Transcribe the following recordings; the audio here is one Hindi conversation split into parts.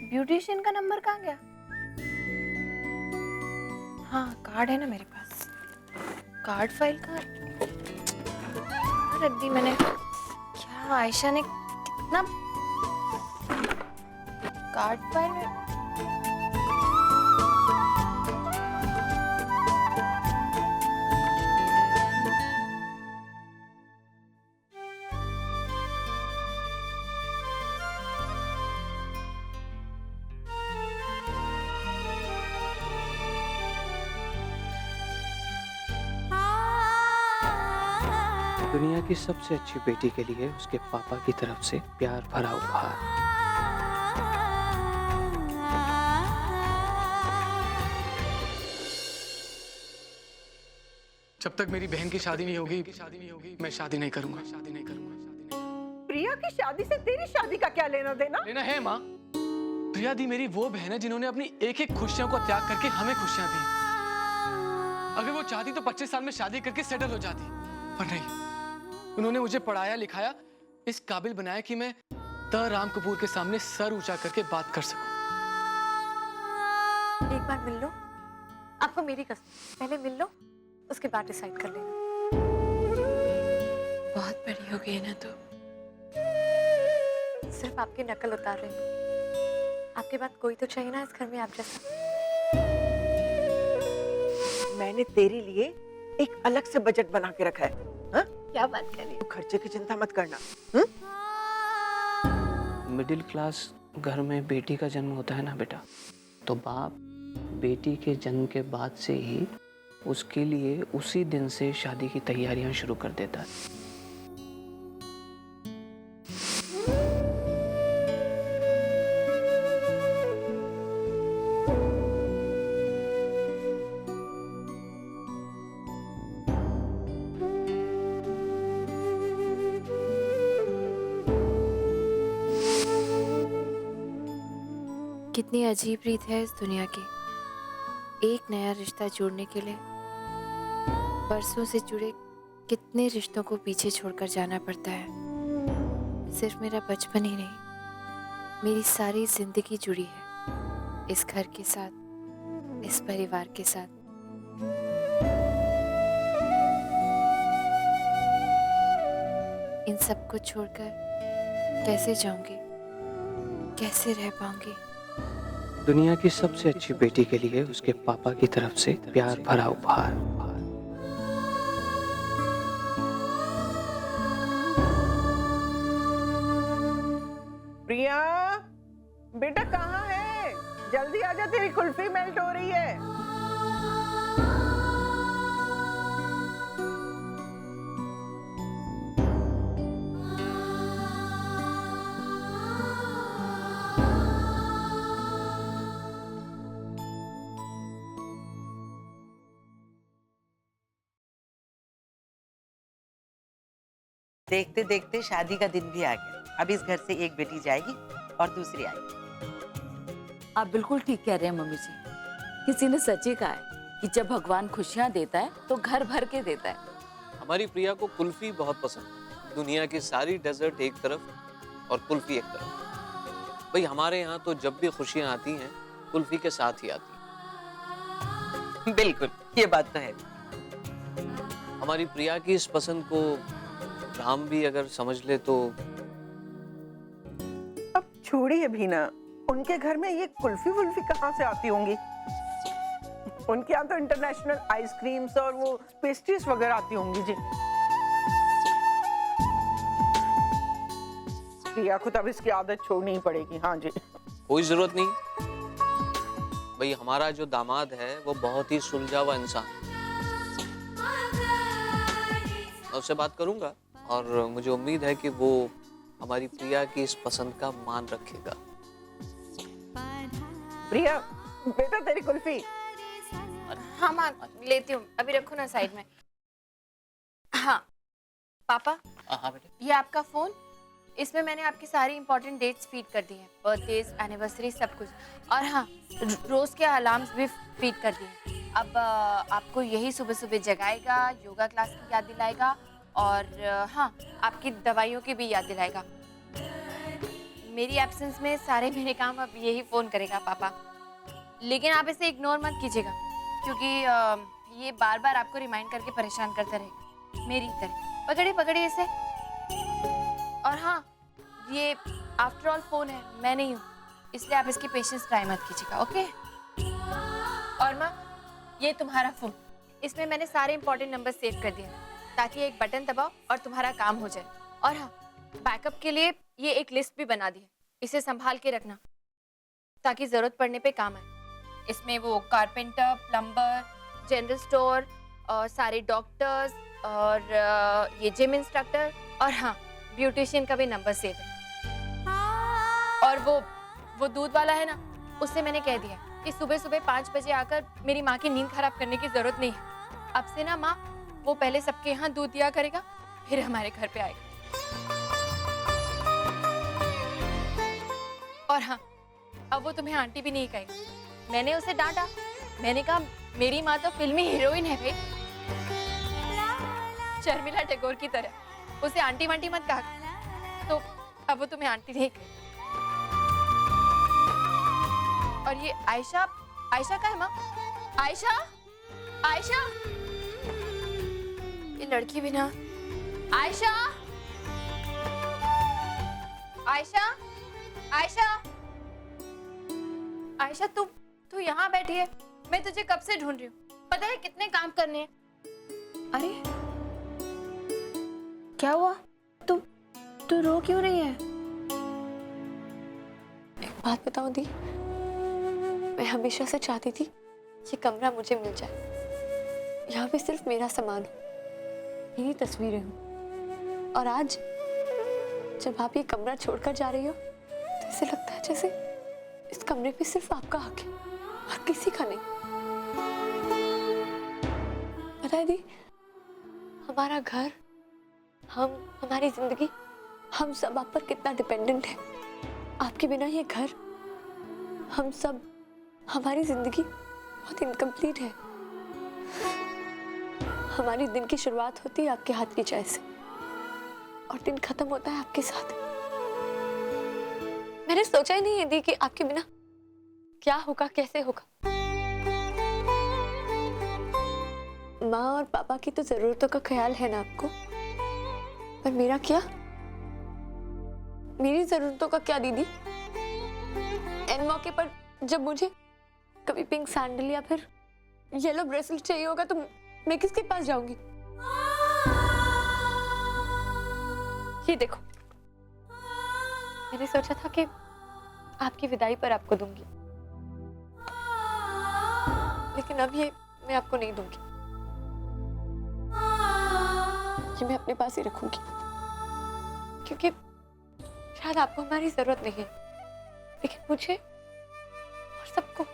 ब्यूटिशियन का नंबर कहाँ गया? हाँ, कार्ड है ना मेरे पास। कार्ड फाइल कहाँ रख दी मैंने? क्या आयशा ने कितना कार्ड फाइल में। दुनिया की सबसे अच्छी बेटी के लिए उसके पापा की तरफ से प्यार भरा उपहार। जब तक मेरी बहन की शादी नहीं होगी मैं शादी नहीं करूंगा। प्रिया की शादी से तेरी शादी का क्या लेना देना? लेना है माँ। प्रिया दी मेरी वो बहन है जिन्होंने अपनी एक एक खुशियों को त्याग करके हमें खुशियां दी। अगर वो चाहती तो 25 साल में शादी करके सेटल हो जाती, पर नहीं। उन्होंने मुझे पढ़ाया लिखाया, इस काबिल बनाया कि मैं द राम कपूर के सामने सर ऊंचा करके बात कर सकूं। एक बार मिल लो, आपको मेरी कसम, पहले मिल लो उसके बाद डिसाइड कर लेना। बहुत बड़ी हो गई ना तो। सिर्फ आपकी नकल उतार रही हूँ। आपके बाद कोई तो चाहिए ना इस घर में आप जैसा। मैंने तेरे लिए एक अलग से बजट बना के रखा है। हा? क्या बात कर रही हो? खर्चे की चिंता मत करना। मिडिल क्लास घर में बेटी का जन्म होता है ना बेटा, तो बाप बेटी के जन्म के बाद से ही उसके लिए उसी दिन से शादी की तैयारियां शुरू कर देता है। कितनी अजीब रीत है इस दुनिया की। एक नया रिश्ता जोड़ने के लिए बरसों से जुड़े कितने रिश्तों को पीछे छोड़कर जाना पड़ता है। सिर्फ मेरा बचपन ही नहीं, मेरी सारी जिंदगी जुड़ी है इस घर के साथ, इस परिवार के साथ। इन सब को छोड़कर कैसे जाऊंगी, कैसे रह पाऊंगी? दुनिया की सबसे अच्छी बेटी के लिए उसके पापा की तरफ से प्यार भरा उपहार। प्रिया बेटा कहाँ है? जल्दी आजा, तेरी कुल्फी मेल्ट हो रही है। देखते देखते शादी का दिन भी आ गया। अब इस घर से एक बेटी जाएगी और दूसरी आएगी। आप बिल्कुल ठीक कह रहे हैं मम्मी जी। किसी ने सच ही कहा है कि जब भगवान खुशियां देता है तो घर भर के देता है। हमारी प्रिया को कुल्फी बहुत पसंद है। दुनिया की सारी डेजर्ट एक तरफ और कुल्फी एक तरफ। भाई हमारे यहाँ तो जब भी खुशियाँ आती हैं कुल्फी के साथ ही आती हैं। बिल्कुल, ये बात तो है। हमारी प्रिया की इस पसंद को राम भी अगर समझ ले तो। अब छोड़िए भी ना, उनके घर में ये कुल्फी वुल्फी कहाँ से आती होंगी? उनके यहाँ तो इंटरनेशनल आइसक्रीम्स और वो पेस्ट्रीज वगैरह आती होंगी जी। प्रिया को तब इसकी आदत छोड़नी ही पड़ेगी। हाँ जी, कोई जरूरत नहीं। भाई हमारा जो दामाद है वो बहुत ही सुलझा हुआ इंसान है। मैं उससे बात करूंगा और मुझे उम्मीद है कि वो हमारी प्रिया की इस पसंद का मान रखेगा। प्रिया बेटा तेरी कुल्फी। हाँ माँ, लेती हूँ, अभी रखो ना साइड में। हाँ पापा, हाँ बेटा। ये आपका फोन, इसमें मैंने आपकी सारी इंपॉर्टेंट डेट्स फीड कर दी हैं, बर्थडेज, एनिवर्सरी, सब कुछ। और हाँ, रोज के अलार्म्स भी फीड कर दिए। अब आपको यही सुबह सुबह जगाएगा, योगा क्लास की याद दिलाएगा और हाँ, आपकी दवाइयों की भी याद दिलाएगा। मेरी एब्सेंस में सारे मेरे काम अब यही फ़ोन करेगा पापा। लेकिन आप इसे इग्नोर मत कीजिएगा, क्योंकि ये बार बार आपको रिमाइंड करके परेशान करता रहेगा, मेरी तरह। पकड़िए पकड़िए इसे। और हाँ, ये आफ्टर ऑल फ़ोन है, मैं नहीं हूँ, इसलिए आप इसकी पेशेंस ट्राई मत कीजिएगा, ओके? और माँ, ये तुम्हारा फ़ोन, इसमें मैंने सारे इंपॉर्टेंट नंबर सेव कर दिए ताकि एक बटन दबाओ और तुम्हारा काम हो जाए। और हाँ, बैकअप के लिए ये एक लिस्ट भी बना दी है, इसे संभाल के रखना ताकि ज़रूरत पड़ने पे काम आए। इसमें वो कारपेंटर, प्लम्बर, जनरल स्टोर और सारे डॉक्टर्स और ये जिम इंस्ट्रक्टर और हाँ, ब्यूटिशियन का भी नंबर सेव है। और वो दूध वाला है ना, उससे मैंने कह दिया कि सुबह सुबह 5 बजे आकर मेरी माँ की नींद खराब करने की जरूरत नहीं है। अब से ना माँ, वो पहले सबके यहाँ दूध दिया करेगा, फिर हमारे घर पे आएगा। और हाँ, अब वो तुम्हें आंटी भी नहीं कहेगा। मैंने उसे डांटा, मैंने कहा मेरी माँ तो फिल्मी हीरोइन है भाई, शर्मिला टैगोर की तरह, उसे आंटी वांटी मत कहा। तो अब वो तुम्हें आंटी नहीं कहेगी। और ये आयशा का है माँ? आयशा ये लड़की भी ना। आयशा तू यहाँ बैठी है, मैं तुझे कब से ढूंढ रही हूँ। पता है कितने काम करने हैं। अरे क्या हुआ? तू रो क्यों रही है? एक बात बताऊं दी, मैं हमेशा से चाहती थी ये कमरा मुझे मिल जाए। यहाँ पे सिर्फ मेरा सामान हो, मेरी तस्वीरें हो। और आज जब आप ये कमरा छोड़कर जा रही हो तो ऐसे लगता है जैसे इस कमरे पे सिर्फ आपका हक है और किसी का नहीं। पता है दी, हमारा घर, हमारी जिंदगी, हम सब आप पर कितना डिपेंडेंट है। आपके बिना ये घर, हम सब, हमारी जिंदगी बहुत इनकम्प्लीट है। हमारी दिन की शुरुआत होती है आपके हाथ की चाय से और दिन खत्म होता है आपके साथ। मैंने सोचा ही नहीं है दी कि आपके बिना क्या होगा, कैसे होगा। माँ और पापा की तो जरूरतों का ख्याल है ना आपको, पर मेरा क्या, मेरी जरूरतों का क्या दीदी? एन मौके पर जब मुझे कभी पिंक सैंडल या फिर येलो ब्रेसलेट चाहिए होगा तो मैं किसके पास जाऊंगी? ये देखो, मैंने सोचा था कि आपकी विदाई पर आपको दूंगी, लेकिन अब ये मैं आपको नहीं दूंगी। ये मैं अपने पास ही रखूंगी, क्योंकि शायद आपको हमारी जरूरत नहीं है, लेकिन मुझे और सबको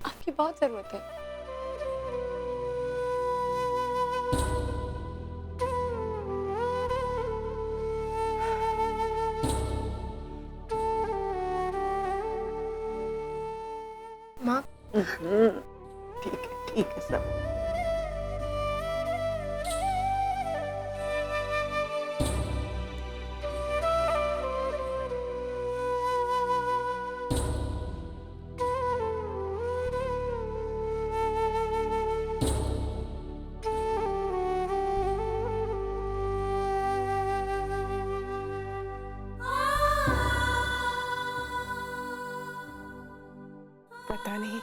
आपकी बहुत जरूरत है। माँ, ठीक है सब। पता नहीं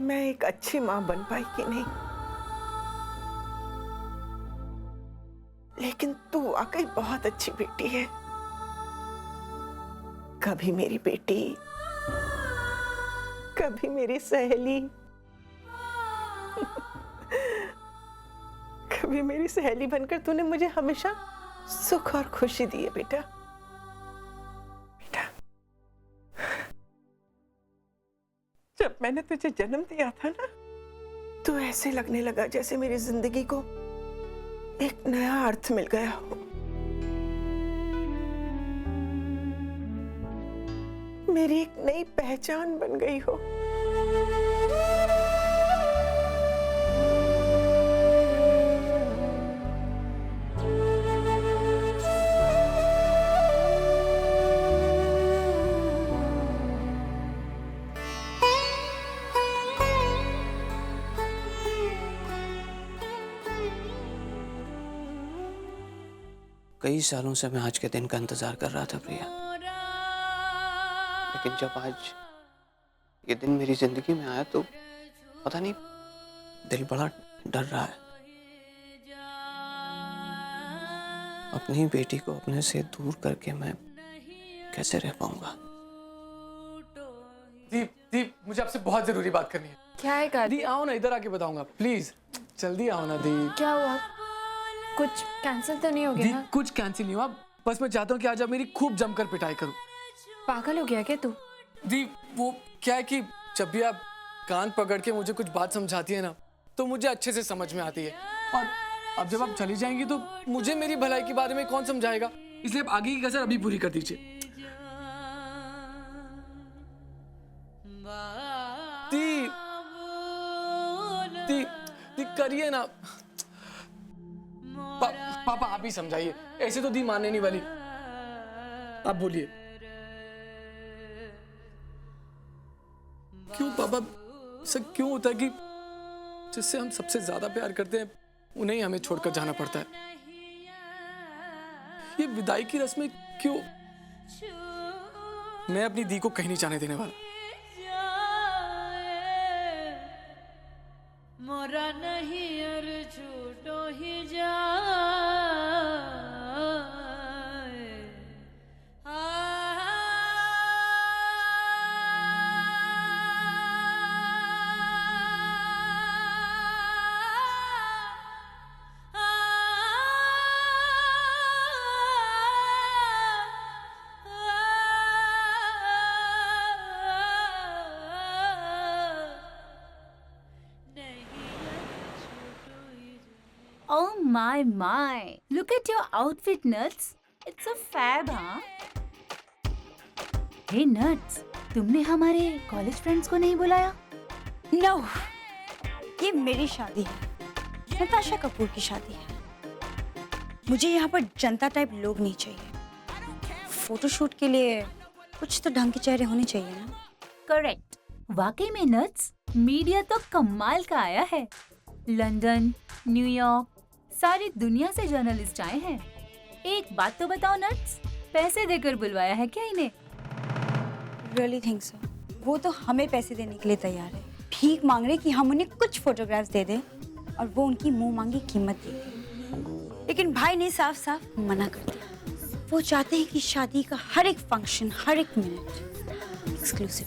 मैं एक अच्छी मां बन पाई कि नहीं, लेकिन तू वाकई बहुत अच्छी बेटी है। कभी मेरी बेटी, कभी मेरी सहेली, कभी मेरी सहेली बनकर तूने मुझे हमेशा सुख और खुशी दी है बेटा। जब मैंने तुझे जन्म दिया था ना, तो ऐसे लगने लगा जैसे मेरी जिंदगी को एक नया अर्थ मिल गया हो। मेरी एक नई पहचान बन गई हो। कई सालों से मैं आज के दिन का इंतजार कर रहा था प्रिया, लेकिन जब आज ये दिन मेरी जिंदगी में आया तो पता नहीं दिल बड़ा डर रहा है। अपनी बेटी को अपने से दूर करके मैं कैसे रह पाऊंगा? दीप दीप, मुझे आपसे बहुत जरूरी बात करनी है। क्या है कार्तिक? दी आओ ना, इधर आके बताऊंगा, प्लीज जल्दी आओ ना दीप। क्या हुआ? कुछ कैंसिल तो नहीं हो गया दीप ना? कुछ कैंसिल नहीं हुआ, बस मैं चाहता हूँ कि आज आप मेरी खूब जमकर पिटाई करो। पागल हो गया क्या तू? दीप वो क्या है कि जब भी आप कान पकड़ के मुझे कुछ बात समझाती है ना, तो मुझे अच्छे से समझ में आती है, और अब जब आप चली जाएंगी तो मुझे मेरी भलाई के बारे में कौन समझाएगा, इसलिए आप आगे की कसर अभी पूरी कर दीजिए। दीप दीप दीप करिए ना। पापा आप ही समझाइए, ऐसे तो दी मानने नहीं वाली, आप बोलिए। क्यों पापा, ऐसा क्यों होता है कि जिससे हम सबसे ज्यादा प्यार करते हैं उन्हें ही हमें छोड़कर जाना पड़ता है? ये विदाई की रस्में क्यों? मैं अपनी दी को कहीं नहीं जाने देने वाला। मोरा नहीं और छूटो ही जाए। Oh my. Look at your outfit, Nuts. It's a fab, हाँ? Hey, Nuts. तुमने हमारे कॉलेज फ्रेंड्स को नहीं बुलाया? No. ये मेरी शादी है, नताशा कपूर की शादी है। मुझे यहाँ पर जनता टाइप लोग नहीं चाहिए। फोटोशूट के लिए कुछ तो ढंग के चेहरे होने चाहिए ना? करेक्ट। वाकई में नट्स, मीडिया तो कमाल का आया है। लंदन, न्यूयॉर्क, सारी दुनिया से जर्नलिस्ट आए हैं। एक बात तो बताओ नट्स, पैसे देकर बुलवाया है क्या इन्हें? Really think so? वो तो हमें पैसे देने के लिए तैयार है। भीख मांग रहे कि हम उन्हें कुछ फोटोग्राफ्स दे दें और वो उनकी मुंह मांगी कीमत देंगे। लेकिन भाई ने साफ साफ मना कर दिया। वो चाहते हैं कि शादी का हर एक फंक्शन, हर एक मिनट एक्सक्लूसिव।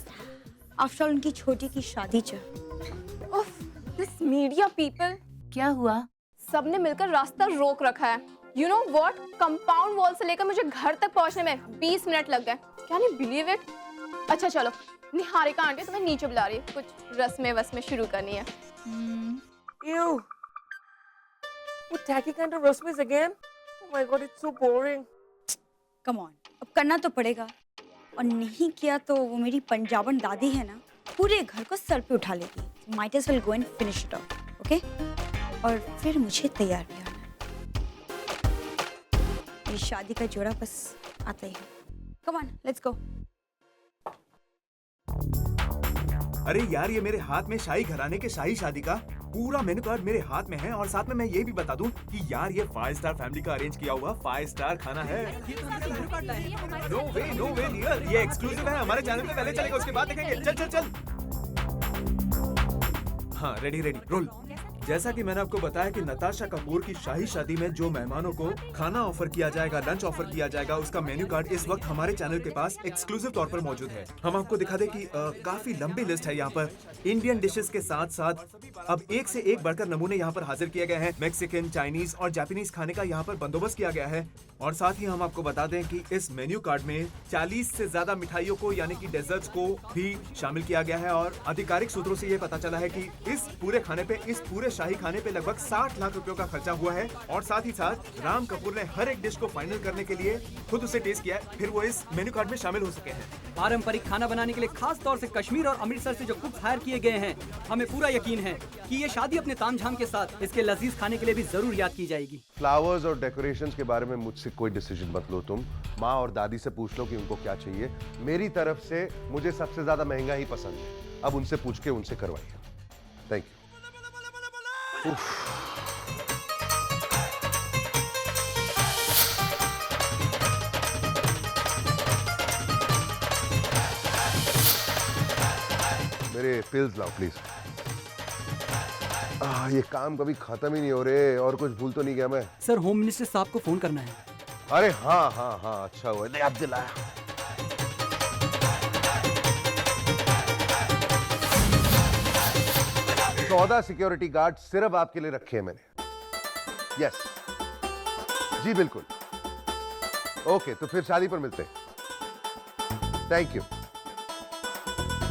आफ्टर ऑल उनकी छोटी की शादी उफ, दिस मीडिया पीपल। क्या हुआ? सबने मिलकर रास्ता रोक रखा है। You know what, compound wall से लेकर मुझे घर तक पहुंचने में 20 मिनट लग गए। क्या नहीं बिलीव इट? अच्छा चलो, निहारिका आंटी तुम्हें नीचे बुला रही है, कुछ रस्में वस्में शुरू करनी है। Ew. What tacky kind of rosmis again? Oh my god, it's so boring. Come on, अब करना तो पड़ेगा, और नहीं किया तो वो मेरी पंजाबन दादी है ना, पूरे घर को सर पे उठा लेगी। Might as well go and finish it off, okay? और फिर मुझे तैयार भी आना है। मेरी शादी का जोड़ा बस आता ही है। Come on, let's go. अरे यार, ये मेरे हाथ में शाही घराने के शाही शादी का पूरा मेनू कार्ड मेरे हाथ में है, और साथ में मैं ये भी बता दूं कि यार ये 5 स्टार फैमिली का अरेंज किया हुआ 5 स्टार खाना है। नो वे नियर, ये एक्सक्लूसिव है, हमारे चैनल पे पहले चलेगा, उसके बाद देखेंगे। चल चल चल। हाँ, रेडी रोल। जैसा कि मैंने आपको बताया कि नताशा कपूर की शाही शादी में जो मेहमानों को खाना ऑफर किया जाएगा, लंच ऑफर किया जाएगा, उसका मेन्यू कार्ड इस वक्त हमारे चैनल के पास एक्सक्लूसिव तौर पर मौजूद है। हम आपको दिखा दें कि काफी लंबी लिस्ट है यहाँ पर। इंडियन डिशेस के साथ साथ अब एक से एक बढ़कर नमूने यहाँ पर हाजिर किए गए हैं। मैक्सिकन, चाइनीज और जापानीज खाने का यहाँ पर बंदोबस्त किया गया है। और साथ ही हम आपको बता दें कि इस मेन्यू कार्ड में 40 से ज्यादा मिठाइयों को यानी कि डेजर्ट्स को भी शामिल किया गया है। और आधिकारिक सूत्रों से ये पता चला है कि इस पूरे खाने पे, इस पूरे शाही खाने पे लगभग 60 लाख रुपयों का खर्चा हुआ है। और साथ ही साथ राम कपूर ने हर एक डिश को फाइनल करने के लिए खुद उसे टेस्ट किया है, फिर वो इस मेन्यू कार्ड में शामिल हो सके हैं। पारंपरिक खाना बनाने के लिए खास तौर से कश्मीर और अमृतसर से जो कुक हायर किए गए हैं, हमें पूरा यकीन है कि ये शादी अपने तामझाम के साथ इसके लजीज खाने के लिए भी जरूर याद की जाएगी। फ्लावर्स और डेकोरेशंस के बारे में मुझसे कोई डिसीजन मत लो तुम। माँ और दादी से पूछ लो कि उनको क्या चाहिए। मेरी तरफ से मुझे सबसे ज्यादा महंगा ही पसंद है। अब उनसे पूछ के उनसे करवाइए। Thank you. ये पिल्स लाओ प्लीज। ये काम कभी खत्म ही नहीं हो रहे। और कुछ भूल तो नहीं गया मैं? सर होम मिनिस्टर साहब को फोन करना है। अरे हाँ हाँ हाँ, अच्छा हुआ याद दिलाया। चौदह सिक्योरिटी गार्ड सिर्फ आपके लिए रखे हैं मैंने। यस जी बिल्कुल। ओके, तो फिर शादी पर मिलते हैं। Thank you.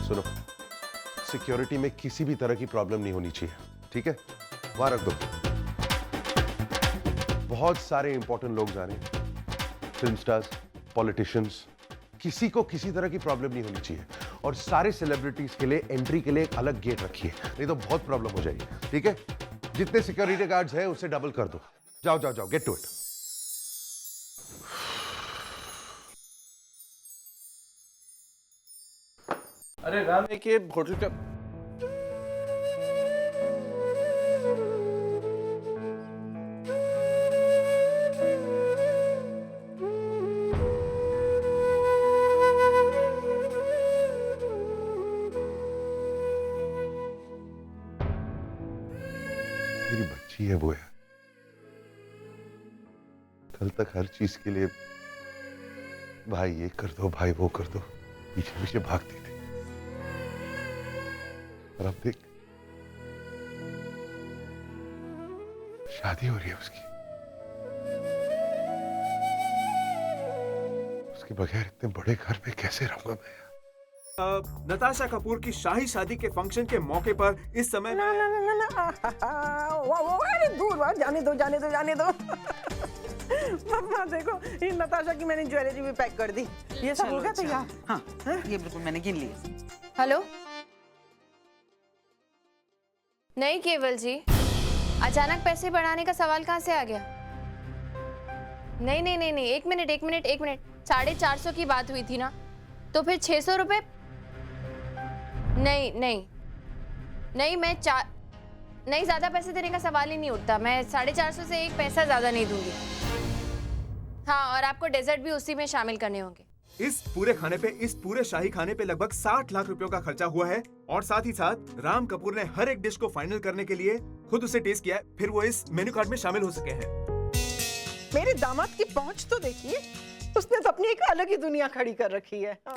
सुनो, सिक्योरिटी में किसी भी तरह की प्रॉब्लम नहीं होनी चाहिए, ठीक है? वहां रख दो। बहुत सारे इंपॉर्टेंट लोग जा रहे हैं, फिल्म स्टार्स, पॉलिटिशियंस, किसी को किसी तरह की प्रॉब्लम नहीं होनी चाहिए। और सारे सेलिब्रिटीज के लिए एंट्री के लिए एक अलग गेट रखिए, नहीं तो बहुत प्रॉब्लम हो जाएगी, ठीक है? जितने सिक्योरिटी गार्ड्स हैं उससे डबल कर दो। जाओ जाओ जाओ, गेट टू इट। अरे राम, एक ये होटल का मेरी बच्ची है वो है। कल तक हर चीज के लिए भाई ये कर दो, भाई वो कर दो, पीछे पीछे भागती थी। और अब देख, शादी हो रही है उसकी। उसके बगैर इतने बड़े घर में कैसे रहूंगा मैं? नताशा कपूर की शाही शादी के फंक्शन के मौके पर इस समय ना ना ना ना ना, वो अरे दूर बात, जाने दो जाने दो जाने दो। मम्मा देखो, ये नताशा की मैंने ज्वेलरी भी पैक कर दी। ये सब हो गया तैयार? हाँ, ये बिल्कुल मैंने गिन लिया। हेलो, नहीं केवल जी, अचानक पैसे बढ़ाने का सवाल कहाँ से आ गया? नहीं नहीं नहीं नहीं, एक मिनट एक मिनट एक मिनट, 450 की बात हुई थी ना, तो फिर 600 रुपये? नहीं नहीं नहीं, नहीं, ज्यादा पैसे देने का सवाल ही नहीं उठता। मैं 450 से एक पैसा ज्यादा नहीं दूंगी। हाँ, और आपको डेजर्ट भी उसी में शामिल करने होंगे। इस पूरे खाने पे, इस पूरे शाही खाने पे लगभग 60 लाख रुपयों का खर्चा हुआ है। और साथ ही साथ राम कपूर ने हर एक डिश को फाइनल करने के लिए खुद उसे टेस्ट किया है, फिर वो इस मेन्यू कार्ड में शामिल हो सके हैं। मेरे दामाद की पहुंच तो देखिए, उसने तो अपनी एक अलग ही दुनिया खड़ी कर रखी है। हाँ।